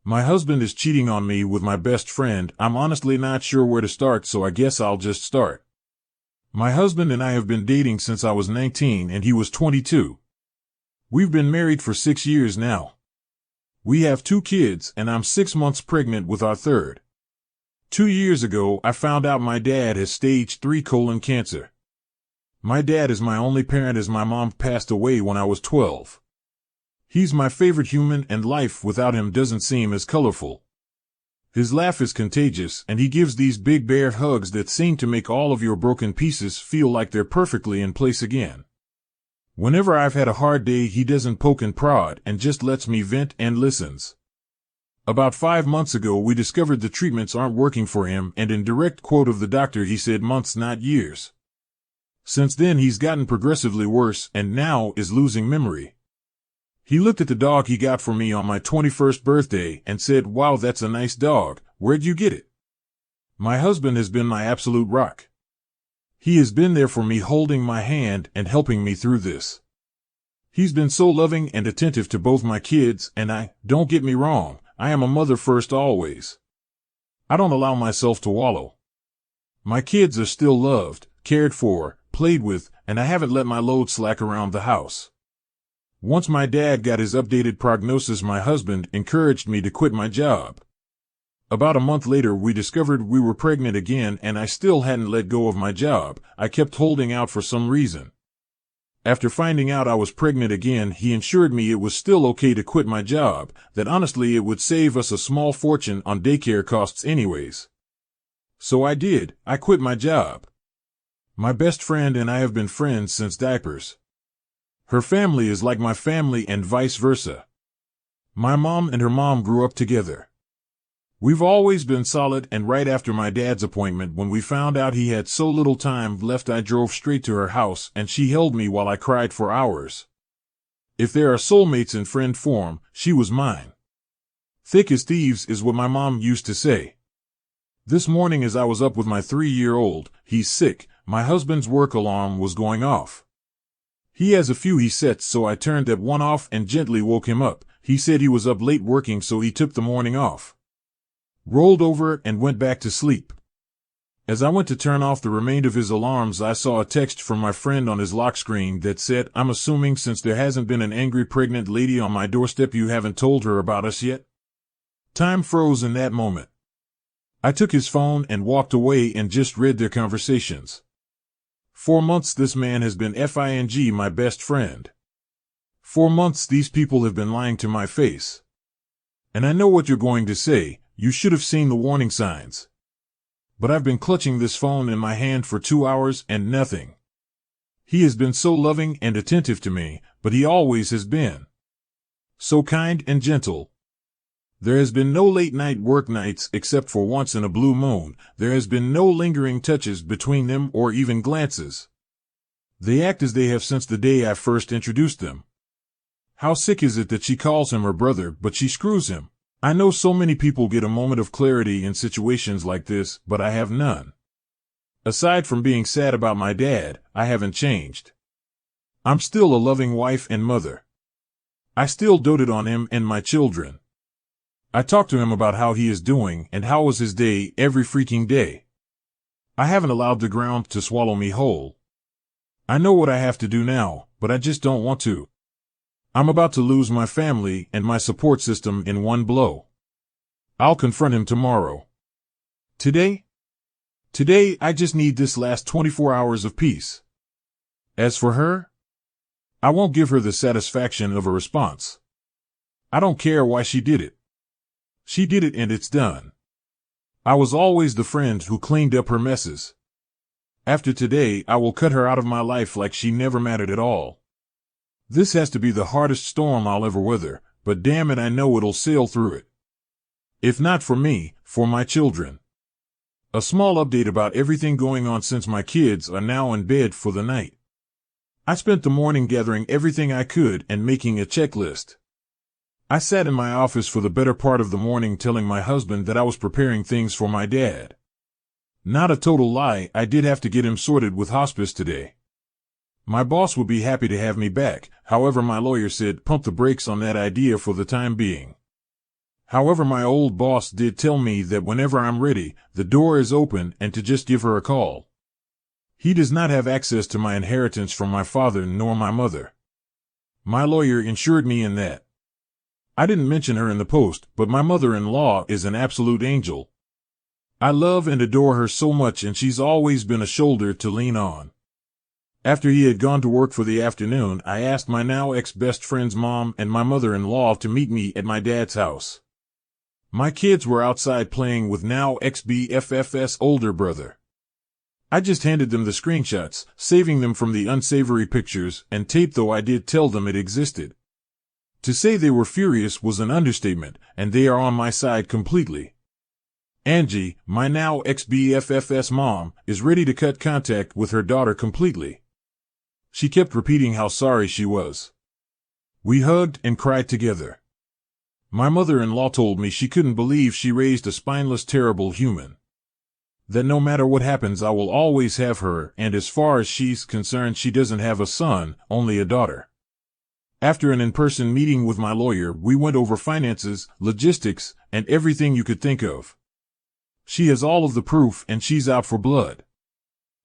My husband is cheating on me with my best friend. I'm honestly not sure where to start, so I guess I'll just start. My husband and I have been dating since I was 19 and he was 22. We've been married for 6 years now. We have 2 kids and I'm 6 months pregnant with our third. 2 years ago, I found out my dad has stage 3 colon cancer. My dad is my only parent as my mom passed away when I was 12. He's my favorite human and life without him doesn't seem as colorful. His laugh is contagious and he gives these big bear hugs that seem to make all of your broken pieces feel like they're perfectly in place again. Whenever I've had a hard day, he doesn't poke and prod and just lets me vent and listens. About 5 months ago, we discovered the treatments aren't working for him, and in direct quote of the doctor, he said months, not years. Since then, he's gotten progressively worse and now is losing memory. He looked at the dog he got for me on my 21st birthday and said, "Wow, that's a nice dog. Where'd you get it?" My husband has been my absolute rock. He has been there for me, holding my hand and helping me through this. He's been so loving and attentive to both my kids and I. Don't get me wrong, I am a mother first always. I don't allow myself to wallow. My kids are still loved, cared for, played with, and I haven't let my load slack around the house. Once my dad got his updated prognosis, my husband encouraged me to quit my job. About a month later, we discovered we were pregnant again, and I still hadn't let go of my job. I kept holding out for some reason. After finding out I was pregnant again, he assured me it was still okay to quit my job, that honestly it would save us a small fortune on daycare costs anyways. So I did. I quit my job. My best friend and I have been friends since diapers. Her family is like my family and vice versa. My mom and her mom grew up together. We've always been solid, and right after my dad's appointment, when we found out he had so little time left, I drove straight to her house and she held me while I cried for hours. If there are soulmates in friend form, she was mine. Thick as thieves is what my mom used to say. This morning as I was up with my 3-year-old, he's sick, my husband's work alarm was going off. He has a few he sets, so I turned that one off and gently woke him up. He said he was up late working, so he took the morning off. Rolled over and went back to sleep. As I went to turn off the remainder of his alarms, I saw a text from my friend on his lock screen that said, "I'm assuming since there hasn't been an angry pregnant lady on my doorstep, you haven't told her about us yet?" Time froze in that moment. I took his phone and walked away and just read their conversations. 4 months this man has been FING my best friend. 4 months these people have been lying to my face. And I know what you're going to say, you should have seen the warning signs. But I've been clutching this phone in my hand for 2 hours and nothing. He has been so loving and attentive to me, but he always has been. So kind and gentle. There has been no late night work nights except for once in a blue moon. There has been no lingering touches between them or even glances. They act as they have since the day I first introduced them. How sick is it that she calls him her brother, but she screws him? I know so many people get a moment of clarity in situations like this, but I have none. Aside from being sad about my dad, I haven't changed. I'm still a loving wife and mother. I still doted on him and my children. I talk to him about how he is doing and how was his day every freaking day. I haven't allowed the ground to swallow me whole. I know what I have to do now, but I just don't want to. I'm about to lose my family and my support system in one blow. I'll confront him tomorrow. Today, I just need this last 24 hours of peace. As for her, I won't give her the satisfaction of a response. I don't care why she did it. She did it and it's done. I was always the friend who cleaned up her messes. After today, I will cut her out of my life like she never mattered at all. This has to be the hardest storm I'll ever weather, but damn it, I know it'll sail through it. If not for me, for my children. A small update about everything going on since my kids are now in bed for the night. I spent the morning gathering everything I could and making a checklist. I sat in my office for the better part of the morning telling my husband that I was preparing things for my dad. Not a total lie, I did have to get him sorted with hospice today. My boss would be happy to have me back, however my lawyer said pump the brakes on that idea for the time being. However, my old boss did tell me that whenever I'm ready, the door is open and to just give her a call. He does not have access to my inheritance from my father nor my mother. My lawyer insured me in that. I didn't mention her in the post, but my mother-in-law is an absolute angel. I love and adore her so much, and she's always been a shoulder to lean on. After he had gone to work for the afternoon, I asked my now ex-best friend's mom and my mother-in-law to meet me at my dad's house. My kids were outside playing with now ex-BFF's older brother. I just handed them the screenshots, saving them from the unsavory pictures and tape, though I did tell them it existed. To say they were furious was an understatement, and they are on my side completely. Angie, my now ex-BFF's mom, is ready to cut contact with her daughter completely. She kept repeating how sorry she was. We hugged and cried together. My mother-in-law told me she couldn't believe she raised a spineless, terrible human. That no matter what happens, I will always have her, and as far as she's concerned, she doesn't have a son, only a daughter. After an in-person meeting with my lawyer, we went over finances, logistics, and everything you could think of. She has all of the proof, and she's out for blood.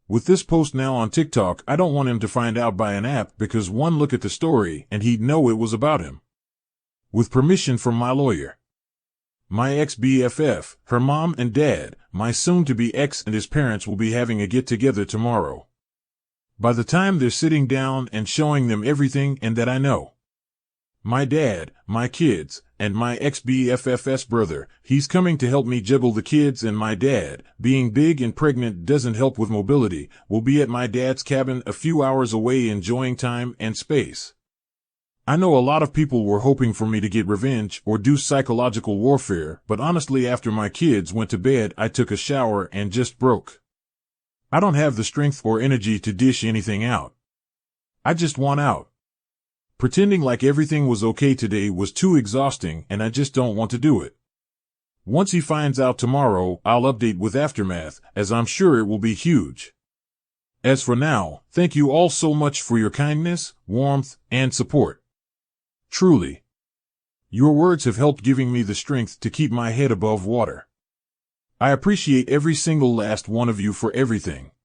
With this post now on TikTok, I don't want him to find out by an app, because one look at the story and he'd know it was about him. With permission from my lawyer. My ex-BFF, her mom and dad, my soon-to-be ex, and his parents will be having a get-together tomorrow. By the time they're sitting down and showing them everything and that I know. My dad, my kids, and my ex-BFF's brother, he's coming to help me juggle the kids, and my dad, being big and pregnant doesn't help with mobility, will be at my dad's cabin a few hours away enjoying time and space. I know a lot of people were hoping for me to get revenge or do psychological warfare, but honestly, after my kids went to bed, I took a shower and just broke. I don't have the strength or energy to dish anything out. I just want out. Pretending like everything was okay today was too exhausting, and I just don't want to do it. Once he finds out tomorrow, I'll update with aftermath, as I'm sure it will be huge. As for now, thank you all so much for your kindness, warmth, and support. Truly. Your words have helped giving me the strength to keep my head above water. I appreciate every single last one of you for everything.